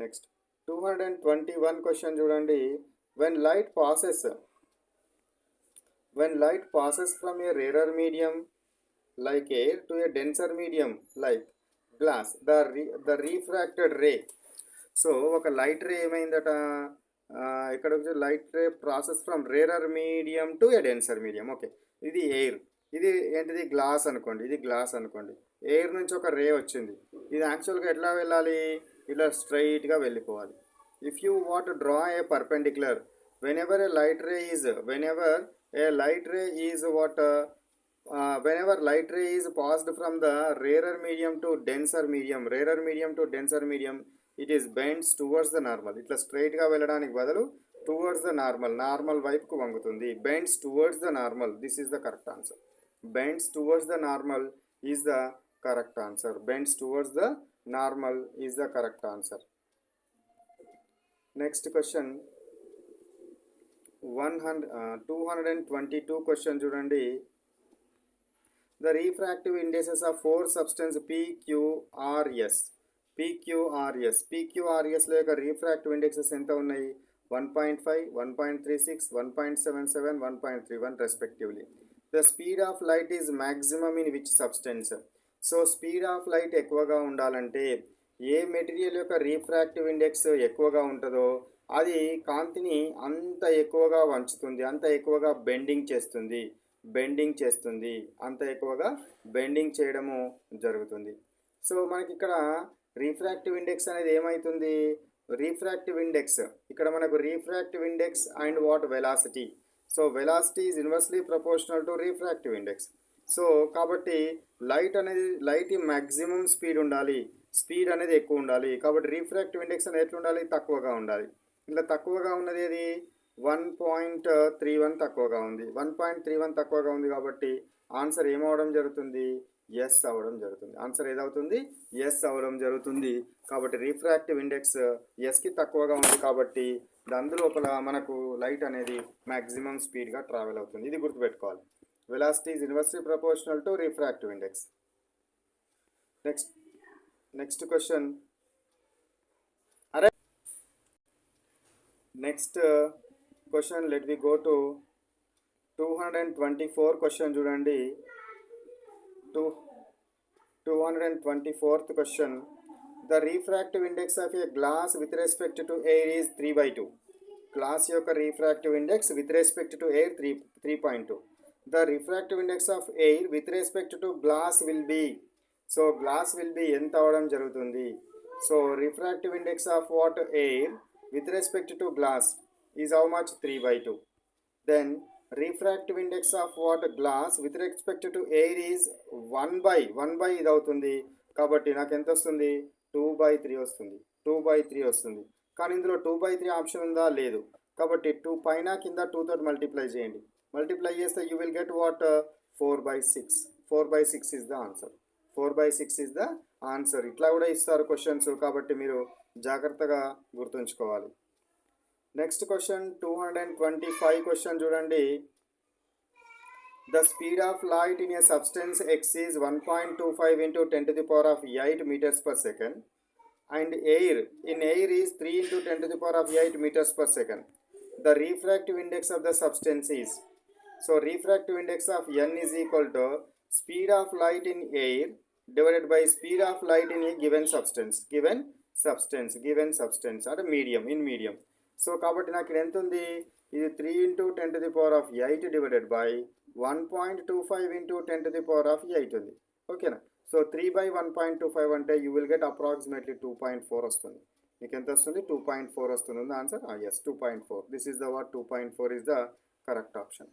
Next 221 question చూడండి. when light passes when light passes from a rarer medium like air to a denser medium like glass, the refracted ray. So ఒక light ray ఏమైందట, ఇక్కడ వచ్చి light ray process from rarer medium to a denser medium. Okay, ఇది air, ఇది ఏంటిది glass అనుకోండి, ఇది glass అనుకోండి. ఎయిర్ నుంచి ఒక రే వచ్చింది, ఇది యాక్చువల్గా ఎట్లా వెళ్ళాలి, ఇలా స్ట్రైట్గా వెళ్ళిపోవాలి. If you want to draw A perpendicular whenever a light ray is whenever a light ray is what whenever light ray is passed from the rarer medium to denser medium, it is bends towards the normal. ఇట్లా straight గా వెళ్ళడానికి బదులు towards the normal వైపుకు వంగుతుంది. bends towards the normal, this is the correct answer. bends towards the normal is the correct answer. bends towards the normal is the correct answer. Next question 222 question చూడండి. The refractive indexes of four substances పీక్యూఆర్ఎస్లో యొక్క refractive indexes ఎంత ఉన్నాయి? 1.5, 1.36, 1.77, 1.31 respectively. The speed of light is maximum in which substance? So speed of light ఎక్కువగా ఉండాలంటే ఏ material యొక్క refractive index ఎక్కువగా ఉంటుందో అది కాంతిని అంత ఎక్కువగా వంచుతుంది, అంత ఎక్కువగా బెండింగ్ చేస్తుంది, అంత ఎక్కువగా బెండింగ్ చేయడము జరుగుతుంది. సో మనకి ఇక్కడ రీఫ్రాక్టివ్ ఇండెక్స్ అనేది ఏమవుతుంది? రీఫ్రాక్టివ్ ఇండెక్స్ ఇక్కడ మనకు refractive index and what velocity. So velocity is inversely proportional to refractive index. So కాబట్టి లైట్ మ్యాక్సిమం స్పీడ్ ఉండాలి, స్పీడ్ అనేది ఎక్కువ ఉండాలి. కాబట్టి రీఫ్రాక్టివ్ ఇండెక్స్ అనేది ఎట్లా ఉండాలి? తక్కువగా ఉండాలి. ఇలా తక్కువగా ఉన్నది ఏది? 1.31 తక్కువగా ఉంది. 1.31 తక్కువగా ఉంది కాబట్టి ఆన్సర్ ఏమవడం జరుగుతుంది? ఎస్ అవ్వడం జరుగుతుంది. ఆన్సర్ ఏదవుతుంది? ఎస్ అవ్వడం జరుగుతుంది. కాబట్టి రీఫ్రాక్టివ్ ఇండెక్స్ ఎస్కి తక్కువగా ఉంది కాబట్టి అందులోపల మనకు లైట్ అనేది మ్యాక్సిమం స్పీడ్గా ట్రావెల్ అవుతుంది. ఇది గుర్తుపెట్టుకోవాలి. Velocity is inversely proportional to refractive index. Next question. Next question let we go to 224 question చూడండి. 224th question. The refractive index of a glass with respect to air is 3/2. Glass యొక్క refractive index with respect to air 3.2. The refractive index of air with respect to glass will be. So glass will be ఎంత అవడం జరుగుతుంది? So refractive index of what air with respect to glass is how much? 3/2. Then refractive index of what glass with respect to air is 1/1 ఇది అవుతుంది. కాబట్టి నాకు ఎంత వస్తుంది? 2/3 వస్తుంది. 2/3 వస్తుంది. కానీ ఇందులో 2/3 ఆప్షన్ ఉందా? లేదు. కాబట్టి 2 పైన కింద 2 తోటి మల్టిప్లై చేయండి. మల్టిప్లై చేస్తే you will get what? 4/6. 4/6 is the answer. 4/6 is the answer. ఇట్లా కూడా ఇస్తారు క్వశ్చన్స్, కాబట్టి మీరు జాగ్రత్తగా గుర్తుంచుకోవాలి. నెక్స్ట్ క్వశ్చన్ 225 క్వశ్చన్ చూడండి. The speed of light in a substance X is 1.25 into 10⁸ meters per second and air is 3 into 10⁸ meters per second. The refractive index of the substance is. So refractive index of n is equal to speed of light in air divided by speed of light in a given substance అంటే medium. So కాబట్టి నాకు ఇది ఎంత ఉంది? ఇది 3 into 10⁸ divided by 1.25 into 10⁸ ఉంది. ఓకేనా? So 3/1.25 అంటే యూ విల్ గెట్ అప్రాక్సిమేట్లీ 2.4 వస్తుంది. మీకు ఎంత వస్తుంది? 2.4 వస్తుంది. Answer is, 2.4. This is the what 2.4 is the correct option.